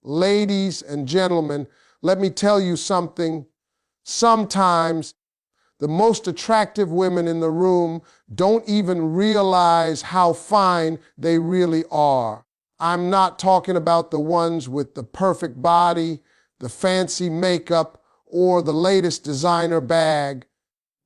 Ladies and gentlemen, let me tell you something. Sometimes the most attractive women in the room don't even realize how fine they really are. I'm not talking about the ones with the perfect body, the fancy makeup, or the latest designer bag.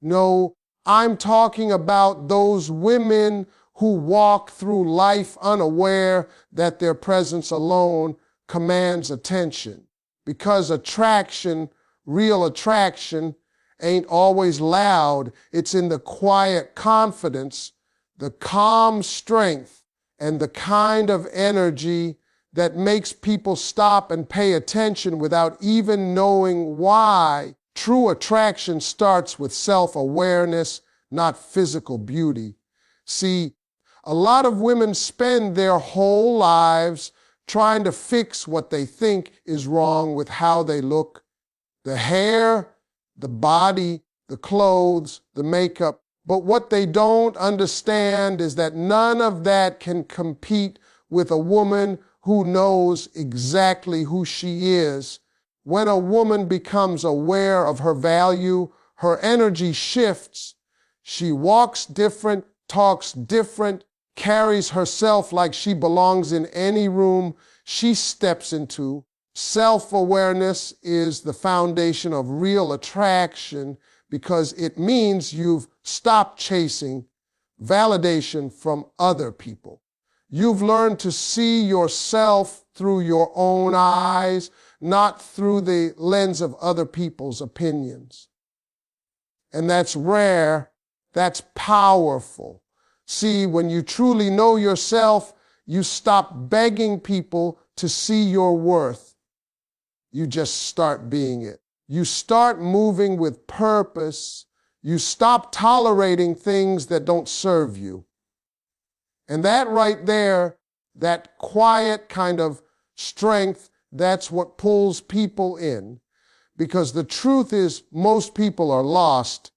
No, I'm talking about those women who walk through life unaware that their presence alone commands attention. Because attraction, real attraction, ain't always loud. It's in the quiet confidence, the calm strength, and the kind of energy that makes people stop and pay attention without even knowing why. True attraction starts with self-awareness, not physical beauty. See, a lot of women spend their whole lives trying to fix what they think is wrong with how they look. The hair, the body, the clothes, the makeup. But what they don't understand is that none of that can compete with a woman who knows exactly who she is. When a woman becomes aware of her value, her energy shifts. She walks different, talks different, carries herself like she belongs in any room she steps into. Self-awareness is the foundation of real attraction because it means you've stopped chasing validation from other people. You've learned to see yourself through your own eyes, not through the lens of other people's opinions. And that's rare, that's powerful. See, when you truly know yourself, you stop begging people to see your worth. You just start being it. You start moving with purpose. You stop tolerating things that don't serve you. And that right there, that quiet kind of strength, that's what pulls people in. Because the truth is, most people are lost,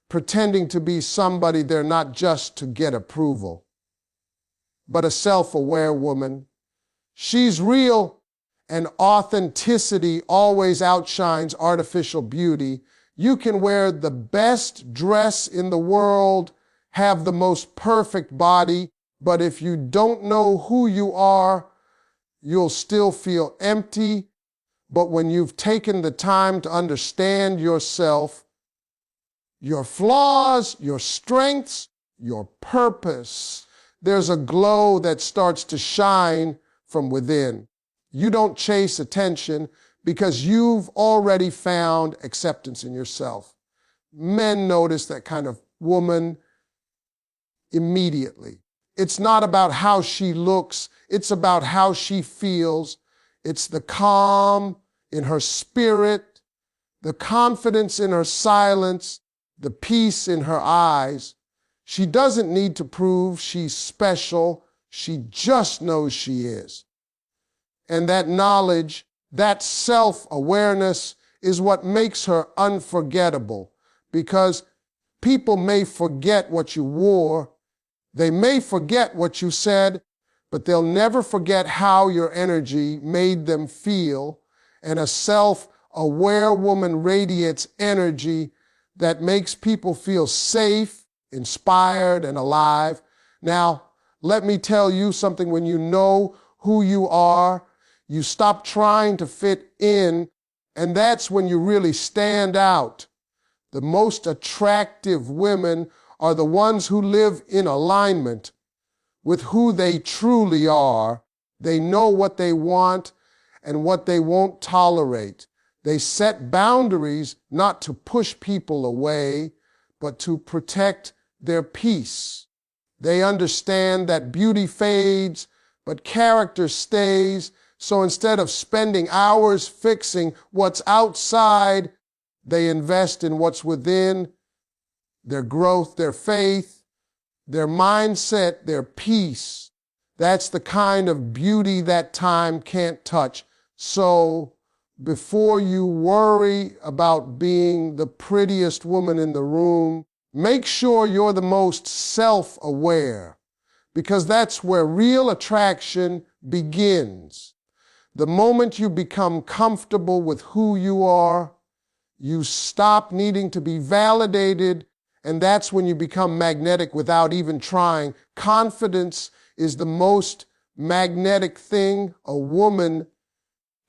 pretending to be somebody they're not just to get approval. But a self-aware woman, she's real, and authenticity always outshines artificial beauty. You can wear the best dress in the world, have the most perfect body, but if you don't know who you are, you'll still feel empty. But when you've taken the time to understand yourself, your flaws, your strengths, your purpose, there's a glow that starts to shine from within. You don't chase attention because you've already found acceptance in yourself. Men notice that kind of woman immediately. It's not about how she looks, it's about how she feels. It's the calm in her spirit, the confidence in her silence, the peace in her eyes. She doesn't need to prove she's special. She just knows she is. And that knowledge, that self-awareness is what makes her unforgettable, because people may forget what you wore, they may forget what you said, but they'll never forget how your energy made them feel. And a self-aware woman radiates energy that makes people feel safe, inspired, and alive. Now, let me tell you something. When you know who you are, you stop trying to fit in, and that's when you really stand out. The most attractive women are the ones who live in alignment with who they truly are. They know what they want and what they won't tolerate. They set boundaries not to push people away, but to protect their peace. They understand that beauty fades, but character stays. So instead of spending hours fixing what's outside, they invest in what's within, their growth, their faith, their mindset, their peace. That's the kind of beauty that time can't touch. So before you worry about being the prettiest woman in the room, make sure you're the most self-aware, because that's where real attraction begins. The moment you become comfortable with who you are, you stop needing to be validated, and that's when you become magnetic without even trying. Confidence is the most magnetic thing a woman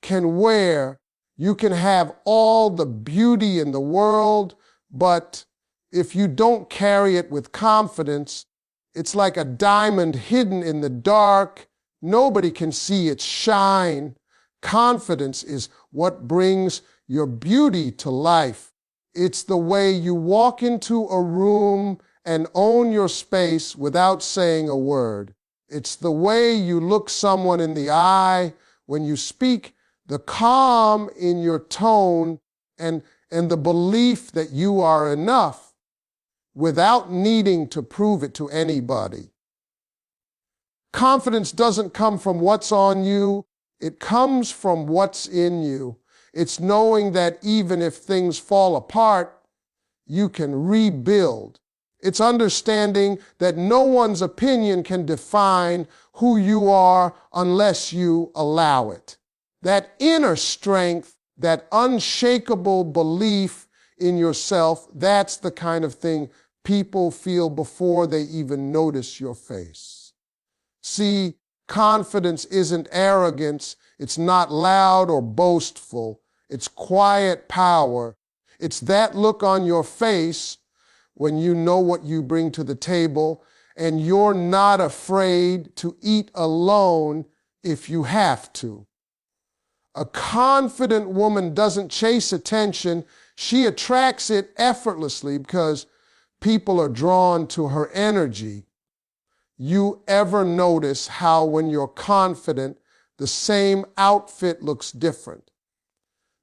can wear. You can have all the beauty in the world, but if you don't carry it with confidence, it's like a diamond hidden in the dark. Nobody can see its shine. Confidence is what brings your beauty to life. It's the way you walk into a room and own your space without saying a word. It's the way you look someone in the eye when you speak, the calm in your tone, and the belief that you are enough without needing to prove it to anybody. Confidence doesn't come from what's on you. It comes from what's in you. It's knowing that even if things fall apart, you can rebuild. It's understanding that no one's opinion can define who you are unless you allow it. That inner strength, that unshakable belief in yourself, that's the kind of thing people feel before they even notice your face. See, confidence isn't arrogance. It's not loud or boastful. It's quiet power. It's that look on your face when you know what you bring to the table and you're not afraid to eat alone if you have to. A confident woman doesn't chase attention. She attracts it effortlessly because people are drawn to her energy. You ever notice how when you're confident, the same outfit looks different?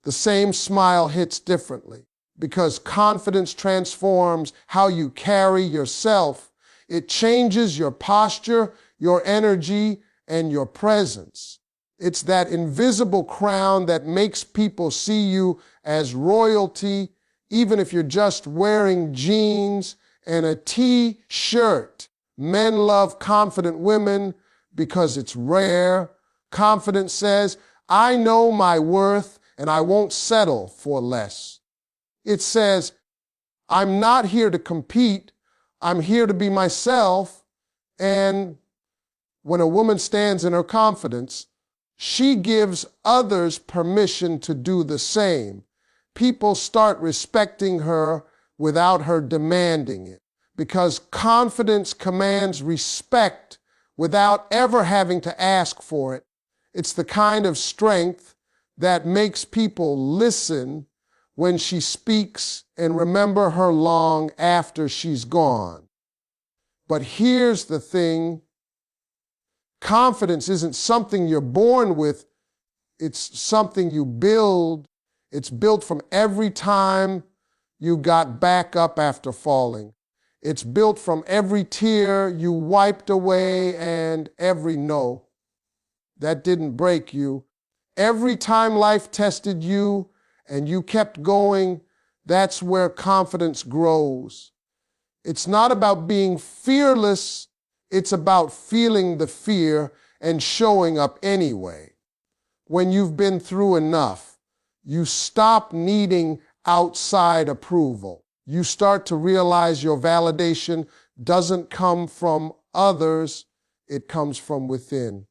The same smile hits differently because confidence transforms how you carry yourself. It changes your posture, your energy, and your presence. It's that invisible crown that makes people see you as royalty, even if you're just wearing jeans and a t-shirt. Men love confident women because it's rare. Confidence says, I know my worth and I won't settle for less. It says, I'm not here to compete. I'm here to be myself. And when a woman stands in her confidence, she gives others permission to do the same. People start respecting her without her demanding it, because confidence commands respect without ever having to ask for it. It's the kind of strength that makes people listen when she speaks and remember her long after she's gone. But here's the thing. Confidence isn't something you're born with. It's something you build. It's built from every time you got back up after falling. It's built from every tear you wiped away and every no that didn't break you. Every time life tested you and you kept going, that's where confidence grows. It's not about being fearless. It's about feeling the fear and showing up anyway. When you've been through enough, you stop needing outside approval. You start to realize your validation doesn't come from others, it comes from within.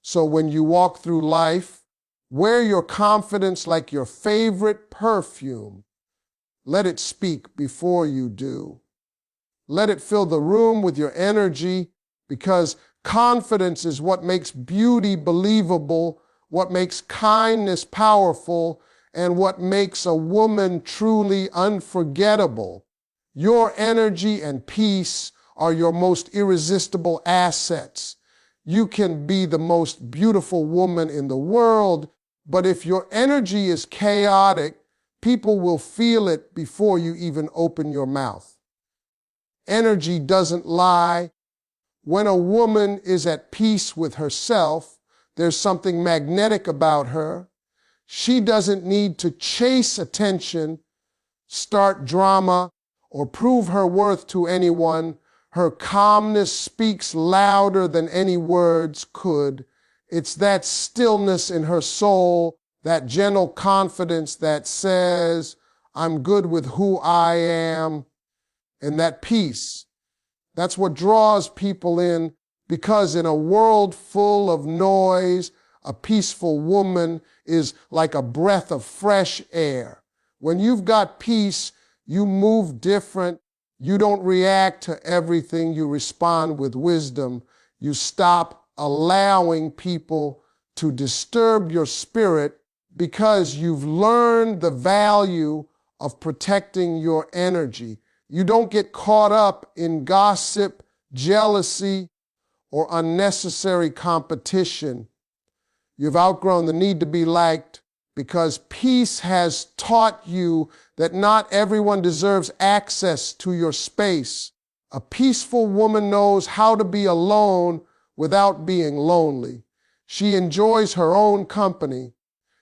So when you walk through life, wear your confidence like your favorite perfume. Let it speak before you do. Let it fill the room with your energy, because confidence is what makes beauty believable, what makes kindness powerful, and what makes a woman truly unforgettable. Your energy and peace are your most irresistible assets. You can be the most beautiful woman in the world, but if your energy is chaotic, people will feel it before you even open your mouth. Energy doesn't lie. When a woman is at peace with herself, there's something magnetic about her. She doesn't need to chase attention, start drama, or prove her worth to anyone. Her calmness speaks louder than any words could. It's that stillness in her soul, that gentle confidence that says, I'm good with who I am, and that peace. That's what draws people in, because in a world full of noise, a peaceful woman is like a breath of fresh air. When you've got peace, you move different. You don't react to everything. You respond with wisdom. You stop allowing people to disturb your spirit because you've learned the value of protecting your energy. You don't get caught up in gossip, jealousy, or unnecessary competition. You've outgrown the need to be liked because peace has taught you that not everyone deserves access to your space. A peaceful woman knows how to be alone without being lonely. She enjoys her own company.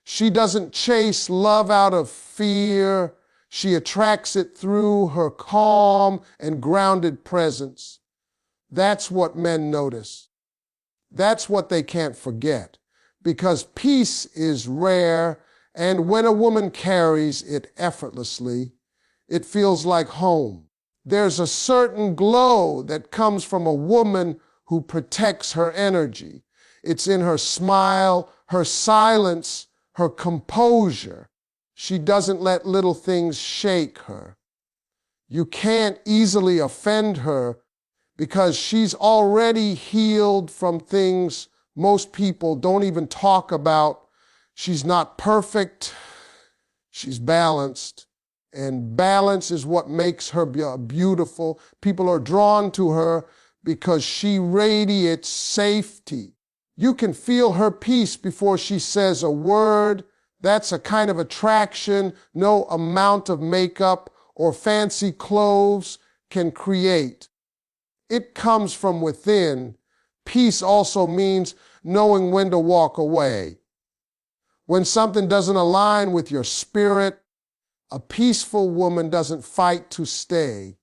She doesn't chase love out of fear. She attracts it through her calm and grounded presence. That's what men notice. That's what they can't forget, because peace is rare, and when a woman carries it effortlessly, it feels like home. There's a certain glow that comes from a woman who protects her energy. It's in her smile, her silence, her composure. She doesn't let little things shake her. You can't easily offend her because she's already healed from things most people don't even talk about. She's not perfect. She's balanced. And balance is what makes her beautiful. People are drawn to her because she radiates safety. You can feel her peace before she says a word. That's a kind of attraction no amount of makeup or fancy clothes can create. It comes from within. Peace also means knowing when to walk away. When something doesn't align with your spirit, a peaceful woman doesn't fight to stay.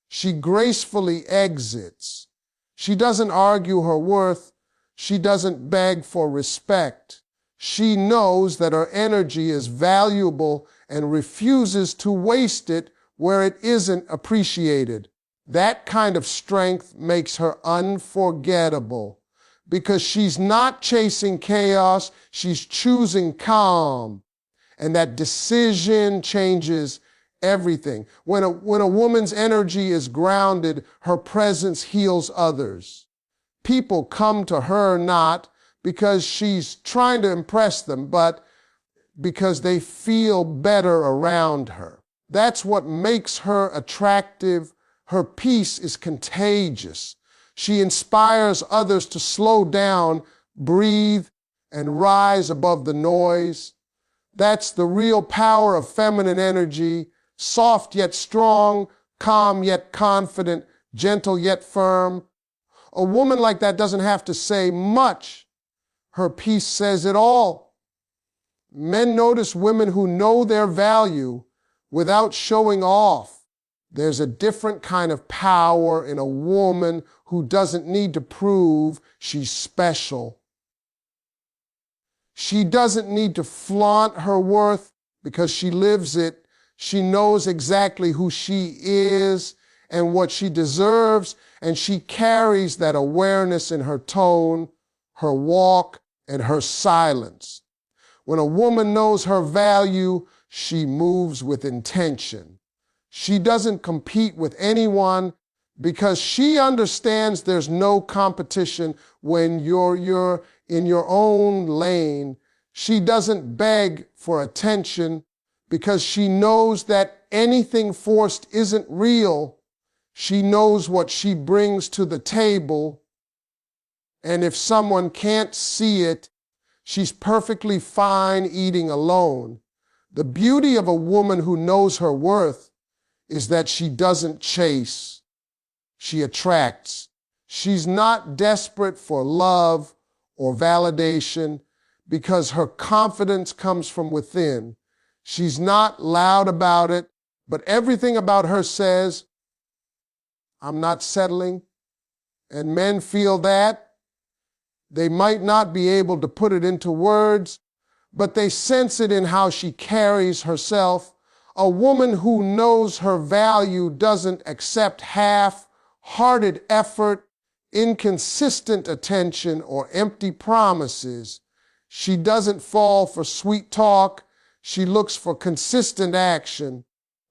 She gracefully exits. She doesn't argue her worth. She doesn't beg for respect. She knows that her energy is valuable and refuses to waste it where it isn't appreciated. That kind of strength makes her unforgettable because she's not chasing chaos, she's choosing calm. And that decision changes everything. When a woman's energy is grounded, her presence heals others. People come to her not because she's trying to impress them, but because they feel better around her. That's what makes her attractive. Her peace is contagious. She inspires others to slow down, breathe, and rise above the noise. That's the real power of feminine energy, soft yet strong, calm yet confident, gentle yet firm. A woman like that doesn't have to say much. Her peace says it all. Men notice women who know their value without showing off. There's a different kind of power in a woman who doesn't need to prove she's special. She doesn't need to flaunt her worth because she lives it. She knows exactly who she is and what she deserves, and she carries that awareness in her tone, her walk, and her silence. When a woman knows her value, she moves with intention. She doesn't compete with anyone because she understands there's no competition when you're in your own lane. She doesn't beg for attention because she knows that anything forced isn't real. She knows what she brings to the table, and if someone can't see it, she's perfectly fine eating alone. The beauty of a woman who knows her worth is that she doesn't chase. She attracts. She's not desperate for love or validation because her confidence comes from within. She's not loud about it, but everything about her says, I'm not settling. And men feel that, They might not be able to put it into words, but they sense it in how she carries herself. A woman who knows her value doesn't accept half-hearted effort, inconsistent attention, or empty promises. She doesn't fall for sweet talk. She looks for consistent action.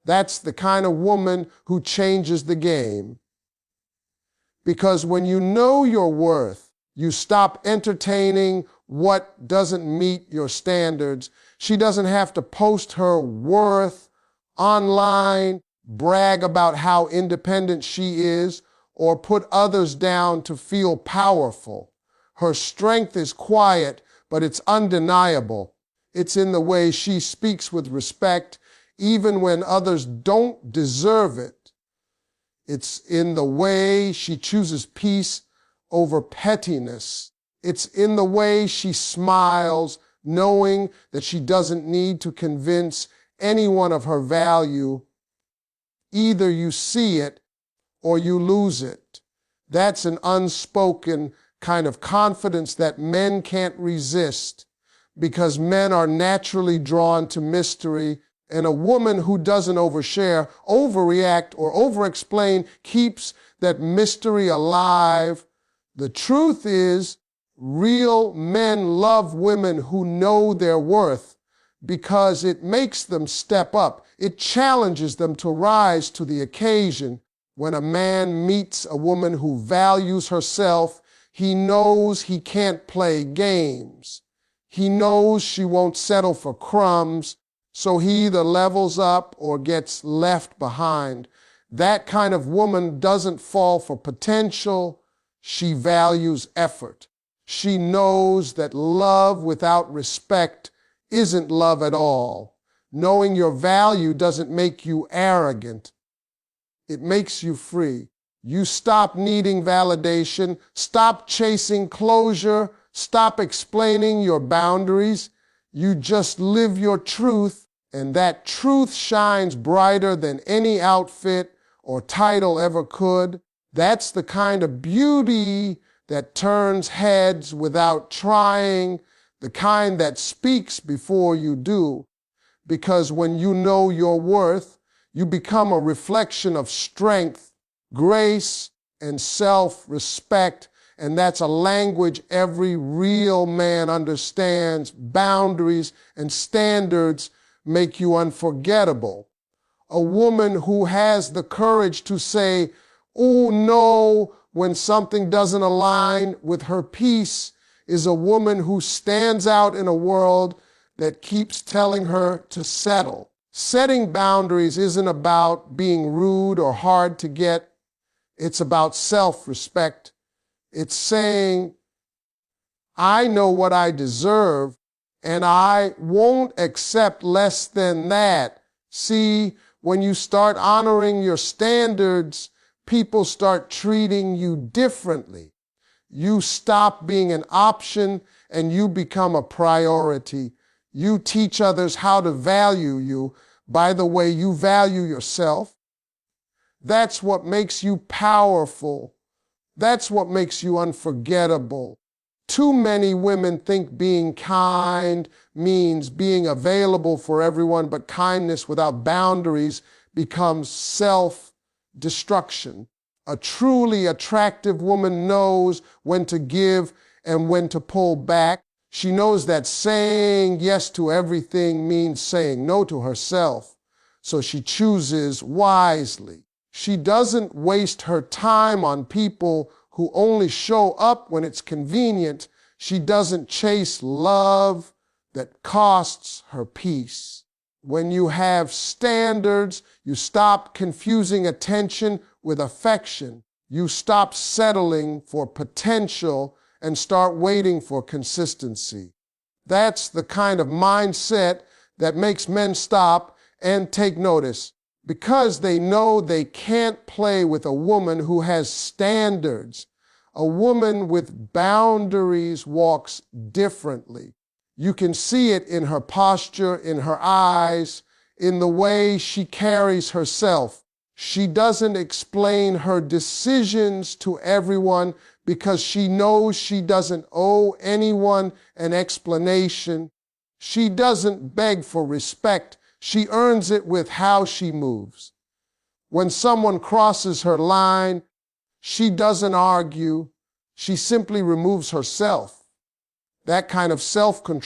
That's the kind of woman who changes the game. Because when you know your worth, you stop entertaining what doesn't meet your standards. She doesn't have to post her worth online, brag about how independent she is, or put others down to feel powerful. Her strength is quiet, but it's undeniable. It's in the way she speaks with respect, even when others don't deserve it. It's in the way she chooses peace over pettiness. It's in the way she smiles, knowing that she doesn't need to convince anyone of her value. Either you see it or you lose it. That's an unspoken kind of confidence that men can't resist, because men are naturally drawn to mystery, and a woman who doesn't overshare, overreact, or overexplain keeps that mystery alive. The truth is, real men love women who know their worth, because it makes them step up. It challenges them to rise to the occasion. When a man meets a woman who values herself, he knows he can't play games. He knows she won't settle for crumbs, so he either levels up or gets left behind. That kind of woman doesn't fall for potential. She values effort. She knows that love without respect isn't love at all. Knowing your value doesn't make you arrogant. It makes you free. You stop needing validation, stop chasing closure, stop explaining your boundaries. You just live your truth, and that truth shines brighter than any outfit or title ever could. That's the kind of beauty that turns heads without trying, the kind that speaks before you do. Because when you know your worth, you become a reflection of strength, grace, and self-respect, and that's a language every real man understands. Boundaries and standards make you unforgettable. A woman who has the courage to say, "Oh no," when something doesn't align with her peace is a woman who stands out in a world that keeps telling her to settle. Setting boundaries isn't about being rude or hard to get. It's about self-respect. It's saying, I know what I deserve, and I won't accept less than that. See, when you start honoring your standards, people start treating you differently. You stop being an option and you become a priority. You teach others how to value you by the way you value yourself. That's what makes you powerful. That's what makes you unforgettable. Too many women think being kind means being available for everyone, but kindness without boundaries becomes self-destruction. A truly attractive woman knows when to give and when to pull back. She knows that saying yes to everything means saying no to herself, so she chooses wisely. She doesn't waste her time on people who only show up when it's convenient. She doesn't chase love that costs her peace. When you have standards, you stop confusing attention with affection. You stop settling for potential and start waiting for consistency. That's the kind of mindset that makes men stop and take notice, because they know they can't play with a woman who has standards. A woman with boundaries walks differently. You can see it in her posture, in her eyes, in the way she carries herself. She doesn't explain her decisions to everyone because she knows she doesn't owe anyone an explanation. She doesn't beg for respect. She earns it with how she moves. When someone crosses her line, she doesn't argue. She simply removes herself. That kind of self-control